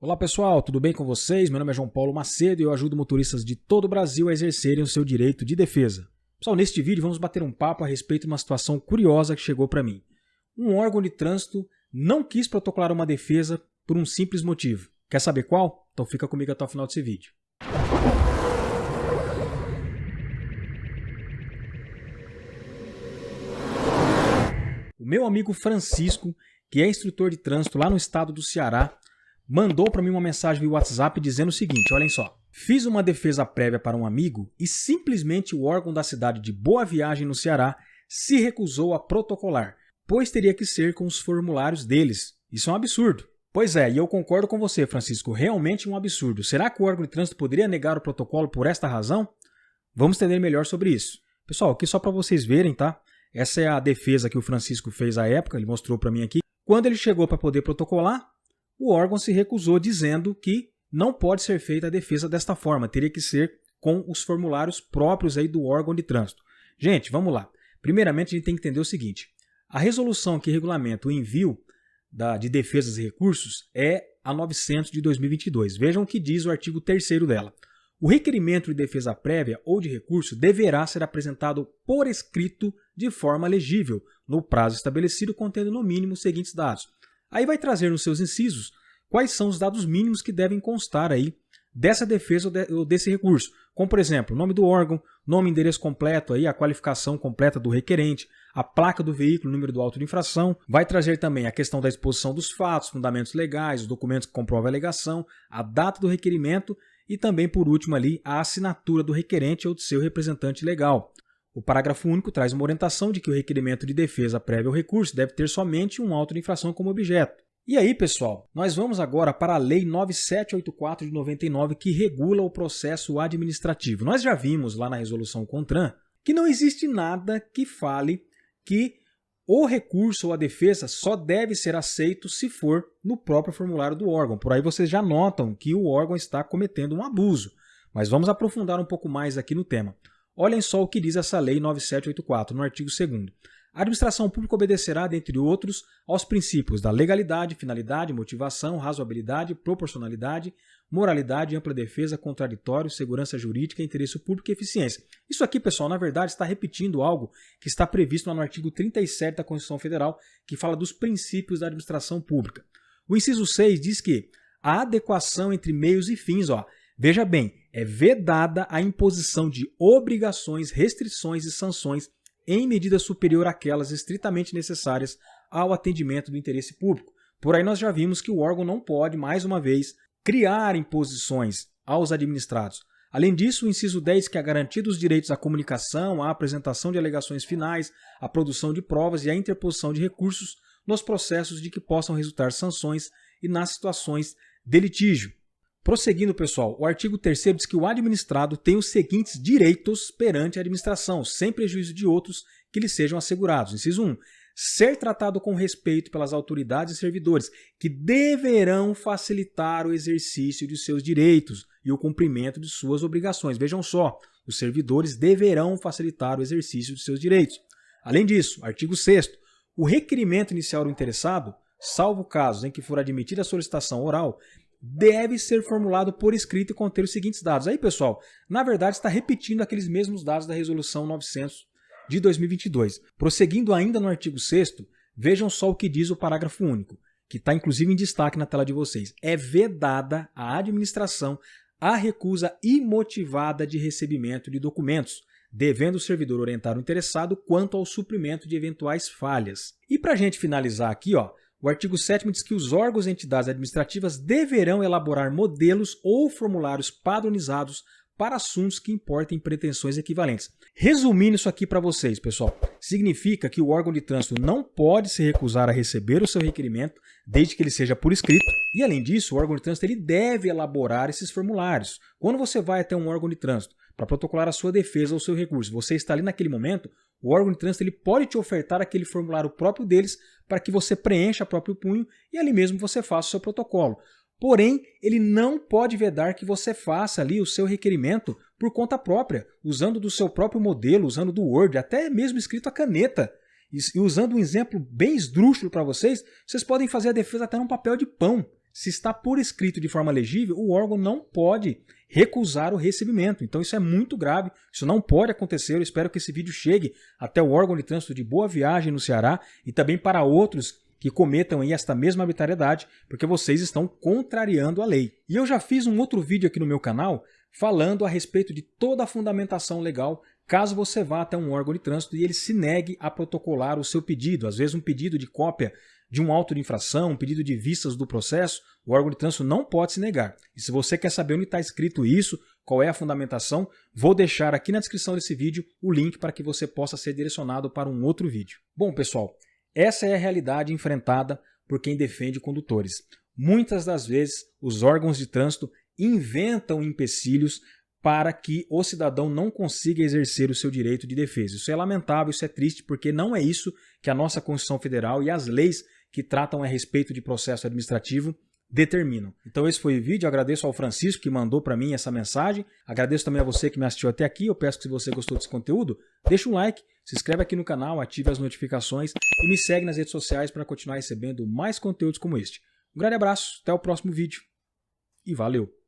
Olá pessoal, tudo bem com vocês? Meu nome é João Paulo Macedo e eu ajudo motoristas de todo o Brasil a exercerem o seu direito de defesa. Pessoal, neste vídeo vamos bater um papo a respeito de uma situação curiosa que chegou para mim. Um órgão de trânsito não quis protocolar uma defesa por um simples motivo. Quer saber qual? Então fica comigo até o final desse vídeo. O meu amigo Francisco, que é instrutor de trânsito lá no estado do Ceará, mandou para mim uma mensagem via WhatsApp dizendo o seguinte, olhem só. Fiz uma defesa prévia para um amigo e simplesmente o órgão da cidade de Boa Viagem, no Ceará, se recusou a protocolar, pois teria que ser com os formulários deles. Isso é um absurdo. Pois é, e eu concordo com você, Francisco, realmente um absurdo. Será que o órgão de trânsito poderia negar o protocolo por esta razão? Vamos entender melhor sobre isso. Pessoal, aqui só para vocês verem, tá? Essa é a defesa que o Francisco fez à época, ele mostrou para mim aqui. Quando ele chegou para poder protocolar, o órgão se recusou dizendo que não pode ser feita a defesa desta forma, teria que ser com os formulários próprios aí do órgão de trânsito. Gente, vamos lá. Primeiramente, a gente tem que entender o seguinte. A resolução que regulamenta o envio de defesas e recursos é a 900 de 2022. Vejam o que diz o artigo 3º dela. O requerimento de defesa prévia ou de recurso deverá ser apresentado por escrito de forma legível, no prazo estabelecido, contendo no mínimo os seguintes dados. Aí vai trazer nos seus incisos quais são os dados mínimos que devem constar aí dessa defesa ou desse recurso. Como, por exemplo, o nome do órgão, nome e endereço completo, aí, a qualificação completa do requerente, a placa do veículo, o número do auto de infração. Vai trazer também a questão da exposição dos fatos, fundamentos legais, os documentos que comprovam a alegação, a data do requerimento e também, por último, ali, a assinatura do requerente ou do seu representante legal. O parágrafo único traz uma orientação de que o requerimento de defesa prévia ao recurso deve ter somente um auto de infração como objeto. E aí, pessoal, nós vamos agora para a Lei 9784 de 99, que regula o processo administrativo. Nós já vimos lá na resolução CONTRAN que não existe nada que fale que o recurso ou a defesa só deve ser aceito se for no próprio formulário do órgão. Por aí vocês já notam que o órgão está cometendo um abuso. Mas vamos aprofundar um pouco mais aqui no tema. Olhem só o que diz essa Lei 9784, no artigo 2º. A administração pública obedecerá, dentre outros, aos princípios da legalidade, finalidade, motivação, razoabilidade, proporcionalidade, moralidade, ampla defesa, contraditório, segurança jurídica, interesse público e eficiência. Isso aqui, pessoal, na verdade, está repetindo algo que está previsto lá no artigo 37 da Constituição Federal, que fala dos princípios da administração pública. O inciso 6 diz que a adequação entre meios e fins, veja bem, é vedada a imposição de obrigações, restrições e sanções em medida superior àquelas estritamente necessárias ao atendimento do interesse público. Por aí nós já vimos que o órgão não pode, mais uma vez, criar imposições aos administrados. Além disso, o inciso 10, que é a garantia dos direitos à comunicação, à apresentação de alegações finais, à produção de provas e à interposição de recursos nos processos de que possam resultar sanções e nas situações de litígio. Prosseguindo, pessoal, o artigo 3º diz que o administrado tem os seguintes direitos perante a administração, sem prejuízo de outros que lhe sejam assegurados. Inciso 1. Ser tratado com respeito pelas autoridades e servidores, que deverão facilitar o exercício de seus direitos e o cumprimento de suas obrigações. Vejam só, os servidores deverão facilitar o exercício de seus direitos. Além disso, artigo 6º, o requerimento inicial do interessado, salvo casos em que for admitida a solicitação oral, deve ser formulado por escrito e conter os seguintes dados. Aí, pessoal, na verdade está repetindo aqueles mesmos dados da Resolução 900 de 2022. Prosseguindo ainda no artigo 6º, vejam só o que diz o parágrafo único, que está inclusive em destaque na tela de vocês. É vedada à administração a recusa imotivada de recebimento de documentos, devendo o servidor orientar o interessado quanto ao suprimento de eventuais falhas. E para a gente finalizar aqui, o artigo 7º diz que os órgãos e entidades administrativas deverão elaborar modelos ou formulários padronizados para assuntos que importem pretensões equivalentes. Resumindo isso aqui para vocês, pessoal, significa que o órgão de trânsito não pode se recusar a receber o seu requerimento, desde que ele seja por escrito, e além disso, o órgão de trânsito ele deve elaborar esses formulários. Quando você vai até um órgão de trânsito para protocolar a sua defesa ou seu recurso, você está ali naquele momento, o órgão de trânsito ele pode te ofertar aquele formulário próprio deles para que você preencha a próprio punho e ali mesmo você faça o seu protocolo. Porém, ele não pode vedar que você faça ali o seu requerimento por conta própria, usando do seu próprio modelo, usando do Word, até mesmo escrito a caneta. E usando um exemplo bem esdrúxulo para vocês, vocês podem fazer a defesa até num papel de pão. se está por escrito de forma legível, o órgão não pode recusar o recebimento. Então isso é muito grave, isso não pode acontecer. Eu espero que esse vídeo chegue até o órgão de trânsito de Boa Viagem no Ceará e também para outros que cometam aí esta mesma arbitrariedade, porque vocês estão contrariando a lei. E eu já fiz um outro vídeo aqui no meu canal falando a respeito de toda a fundamentação legal caso você vá até um órgão de trânsito e ele se negue a protocolar o seu pedido. Às vezes um pedido de cópia de um auto de infração, um pedido de vistas do processo, o órgão de trânsito não pode se negar. E se você quer saber onde está escrito isso, qual é a fundamentação, vou deixar aqui na descrição desse vídeo o link para que você possa ser direcionado para um outro vídeo. Bom, pessoal, essa é a realidade enfrentada por quem defende condutores. Muitas das vezes, os órgãos de trânsito inventam empecilhos para que o cidadão não consiga exercer o seu direito de defesa. Isso é lamentável, isso é triste, porque não é isso que a nossa Constituição Federal e as leis que tratam a respeito de processo administrativo determinam. Então esse foi o vídeo, eu agradeço ao Francisco que mandou para mim essa mensagem, agradeço também a você que me assistiu até aqui, eu peço que se você gostou desse conteúdo, deixa um like, se inscreve aqui no canal, ative as notificações e me segue nas redes sociais para continuar recebendo mais conteúdos como este. Um grande abraço, até o próximo vídeo e valeu!